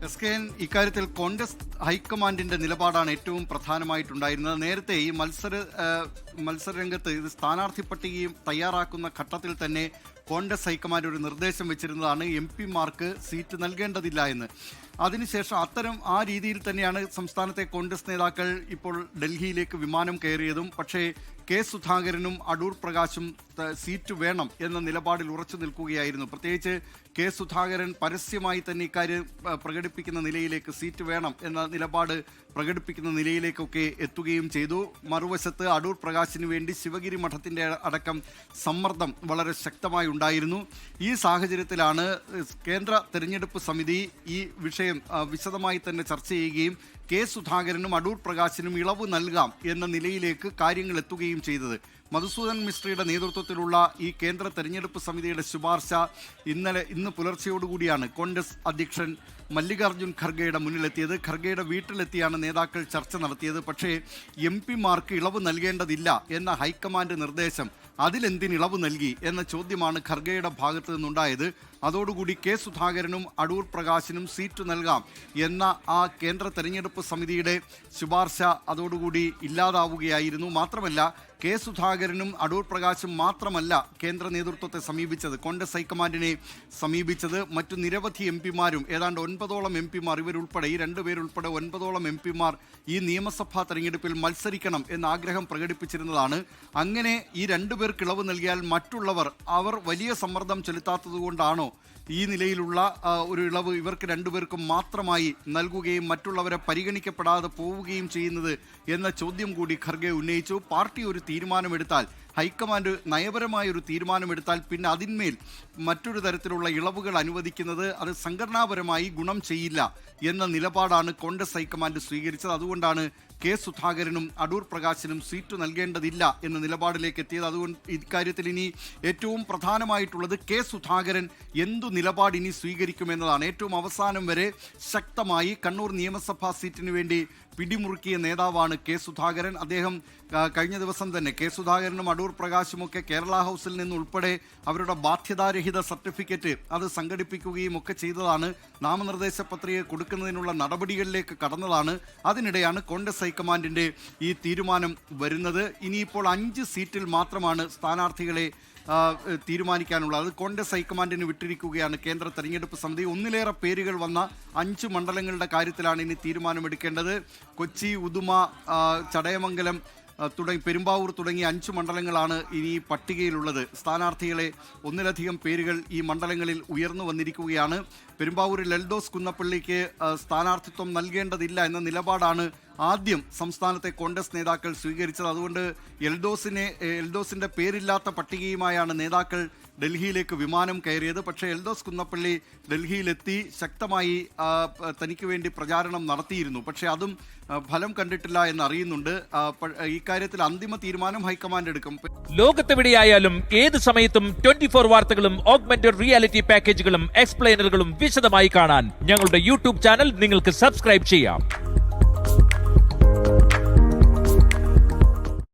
SKN ഇക്കാര്യത്തിൽ കോൺഗ്രസ് ഹൈക്കമാൻഡിന്റെ നിലപാടാണ് ഏറ്റവും പ്രധാനമായിട്ടുണ്ടായിരുന്നത്. നേരത്തെ ഈ മത്സരരംഗത്ത് ഇത് സ്ഥാനാർത്ഥി പട്ടികയും തയ്യാറാക്കുന്ന ഘട്ടത്തിൽ തന്നെ കോൺഗ്രസ് ഹൈക്കമാൻഡ് ഒരു നിർദ്ദേശം വെച്ചിരുന്നതാണ് MP-മാർക്ക് സീറ്റ് നൽകേണ്ടതില്ല എന്ന്. അതിനുശേഷം ആ രീതിയിൽ തന്നെയാണ് സംസ്ഥാനത്തെ കോൺഗ്രസ് നേതാക്കൾ ഇപ്പോൾ ഡൽഹിയിലേക്ക് വിമാനം കയറിയതും. പക്ഷേ സുധാകരനും അടൂർ പ്രകാശും സീറ്റ് വേണം എന്ന നിലപാടിൽ ഉറച്ചു നിൽക്കുകയായിരുന്നു. പ്രത്യേകിച്ച് സുധാകരൻ പരസ്യമായി തന്നെ ഇക്കാര്യം പ്രകടിപ്പിക്കുന്ന നിലയിലേക്ക്, സീറ്റ് വേണം എന്ന നിലപാട് പ്രകടിപ്പിക്കുന്ന നിലയിലേക്കൊക്കെ എത്തുകയും ചെയ്തു. മറുവശത്ത് അടൂർ പ്രകാശിന് വേണ്ടി ശിവഗിരി മഠത്തിന്റെ അടക്കം സമ്മർദ്ദം വളരെ ശക്തമായി ഉണ്ടായിരുന്നു. ഈ സാഹചര്യത്തിലാണ് കേന്ദ്ര തെരഞ്ഞെടുപ്പ് സമിതി ഈ വിഷയം വിശദമായി തന്നെ ചർച്ച ചെയ്യുകയും സുധാകരനും അടൂർ പ്രകാശിനും ഇളവ് നൽകാം എന്ന നിലയിലേക്ക് കാര്യങ്ങൾ എത്തുകയും ചെയ്തത്. മധുസൂദൻ മിസ്ത്രിയുടെ നേതൃത്വത്തിലുള്ള ഈ കേന്ദ്ര തെരഞ്ഞെടുപ്പ് സമിതിയുടെ ശുപാർശ ഇന്ന് പുലർച്ചെയോടുകൂടിയാണ് കോൺഗ്രസ് അധ്യക്ഷൻ മല്ലികാർജ്ജുൻ ഖർഗെയുടെ മുന്നിലെത്തിയത്. ഖർഗെയുടെ വീട്ടിലെത്തിയാണ് നേതാക്കൾ ചർച്ച നടത്തിയത്. പക്ഷേ MP-മാർക്ക് ഇളവ് നൽകേണ്ടതില്ല എന്ന ഹൈക്കമാൻഡ് നിർദ്ദേശം അതിലെന്തിന് ഇളവ് നൽകി എന്ന ചോദ്യമാണ് ഖർഗെയുടെ ഭാഗത്തു നിന്നുണ്ടായത്. അതോടുകൂടി സുധാകരനും അടൂർ പ്രകാശിനും സീറ്റ് നൽകാം എന്ന ആ കേന്ദ്ര തെരഞ്ഞെടുപ്പ് സമിതിയുടെ ശുപാർശ അതോടുകൂടി ഇല്ലാതാവുകയായിരുന്നു. മാത്രമല്ല സുധാകരനും അടൂർ പ്രകാശും മാത്രമല്ല കേന്ദ്ര നേതൃത്വത്തെ സമീപിച്ചത്, കോൺഗ്രസ് ഹൈക്കമാൻഡിനെ സമീപിച്ചത് മറ്റു നിരവധി MP-മാരും, ഏതാണ്ട് 9ഓളം MP-മാർ, ഇവരുൾപ്പെടെ ഈ രണ്ടുപേരുൾപ്പെടെ 9ഓളം MP-മാർ ഈ നിയമസഭാ തെരഞ്ഞെടുപ്പിൽ മത്സരിക്കണം എന്ന ആഗ്രഹം പ്രകടിപ്പിച്ചിരുന്നതാണ്. അങ്ങനെ ഈ രണ്ടുപേർക്ക് ഇളവ് നൽകിയാൽ മറ്റുള്ളവർ വലിയ സമ്മർദ്ദം ചെലുത്താത്തതുകൊണ്ടാണോ ഈ നിലയിലുള്ള ഒരു ഇളവ് ഇവർക്ക് രണ്ടുപേർക്കും മാത്രമായി നൽകുകയും മറ്റുള്ളവരെ പരിഗണിക്കപ്പെടാതെ പോവുകയും ചെയ്യുന്നത് എന്ന ചോദ്യം കൂടി ഖർഗെ ഉന്നയിച്ചു. പാർട്ടി ഒരു തീരുമാനമെടുത്താൽ, ഹൈക്കമാൻഡ് നയപരമായ ഒരു തീരുമാനമെടുത്താൽ പിന്നെ അതിന്മേൽ മറ്റൊരു തരത്തിലുള്ള ഇളവുകൾ അനുവദിക്കുന്നത് അത് സംഘടനാപരമായി ഗുണം ചെയ്യില്ല എന്ന നിലപാടാണ് കോൺഗ്രസ് ഹൈക്കമാൻഡ് സ്വീകരിച്ചത്. അതുകൊണ്ടാണ് സുധാകരനും അടൂർ പ്രകാശിനും സീറ്റ് നൽകേണ്ടതില്ല എന്ന നിലപാടിലേക്ക് എത്തിയത്. അതുകൊണ്ട് ഇക്കാര്യത്തിൽ ഇനി ഏറ്റവും പ്രധാനമായിട്ടുള്ളത് സുധാകരൻ എന്തു നിലപാട് ഇനി സ്വീകരിക്കുമെന്നതാണ്. ഏറ്റവും അവസാനം വരെ ശക്തമായി കണ്ണൂർ നിയമസഭാ സീറ്റിന് വേണ്ടി പിടിമുറുക്കിയ നേതാവാണ് സുധാകരൻ. അദ്ദേഹം കഴിഞ്ഞ ദിവസം തന്നെ സുധാകരനും അടൂർ പ്രകാശുമൊക്കെ കേരള ഹൗസിൽ നിന്നുൾപ്പെടെ അവരുടെ ബാധ്യതാരഹിത സർട്ടിഫിക്കറ്റ് അത് സംഘടിപ്പിക്കുകയും ഒക്കെ ചെയ്തതാണ്. നാമനിർദ്ദേശ പത്രിക കൊടുക്കുന്നതിനുള്ള നടപടികളിലേക്ക് കടന്നതാണ്. അതിനിടെയാണ് കോൺഗ്രസ് ഹൈക്കമാൻഡിന്റെ ഈ തീരുമാനം വരുന്നത്. ഇനിയിപ്പോൾ 5 സീറ്റിൽ മാത്രമാണ് സ്ഥാനാർത്ഥികളെ തീരുമാനിക്കാനുള്ളത്. അത് കോൺഗ്രസ് ഹൈക്കമാൻഡിന് വിട്ടിരിക്കുകയാണ് കേന്ദ്ര തെരഞ്ഞെടുപ്പ് സമിതി. ഒന്നിലേറെ പേരുകൾ വന്ന 5 മണ്ഡലങ്ങളുടെ കാര്യത്തിലാണ് ഇനി തീരുമാനമെടുക്കേണ്ടത്. കൊച്ചി, ഉദുമ, ചടയമംഗലം പെരുമ്പാവൂർ തുടങ്ങിയ 5 മണ്ഡലങ്ങളാണ് ഇനി പട്ടികയിലുള്ളത്. സ്ഥാനാർത്ഥികളെ ഒന്നിലധികം പേരുകൾ ഈ മണ്ഡലങ്ങളിൽ ഉയർന്നു വന്നിരിക്കുകയാണ്. പെരുമ്പാവൂരിൽ എൽദോസ് കുന്നപ്പള്ളിക്ക് സ്ഥാനാർത്ഥിത്വം നൽകേണ്ടതില്ല എന്ന നിലപാടാണ് ആദ്യം സംസ്ഥാനത്തെ കോൺഗ്രസ് നേതാക്കൾ സ്വീകരിച്ചത്. അതുകൊണ്ട് എൽദോസിന്റെ പേരില്ലാത്ത പട്ടികയുമായാണ് നേതാക്കൾ ഡൽഹിയിലേക്ക് വിമാനം കയറിയത്. പക്ഷേ എൽദോസ് കുന്നപ്പള്ളി ഡൽഹിയിലെത്തി ശക്തമായി തനിക്ക് വേണ്ടി പ്രചാരണം നടത്തിയിരുന്നു. പക്ഷേ അതും ഫലം കണ്ടിട്ടില്ല എന്നറിയുന്നുണ്ട്. ഇക്കാര്യത്തിൽ അന്തിമ തീരുമാനം ഹൈക്കമാൻഡ് എടുക്കും. ലോകത്തെവിടെയായാലും ഏത് സമയത്തും 24 വാർത്തകളും ഓഗ്മെന്റഡ് റിയാലിറ്റി പാക്കേജുകളും എക്സ്പ്ലെയിനറുകളും വിശദമായി കാണാൻ ഞങ്ങളുടെ YouTube ചാനൽ നിങ്ങൾക്ക് സബ്സ്ക്രൈബ് ചെയ്യാം.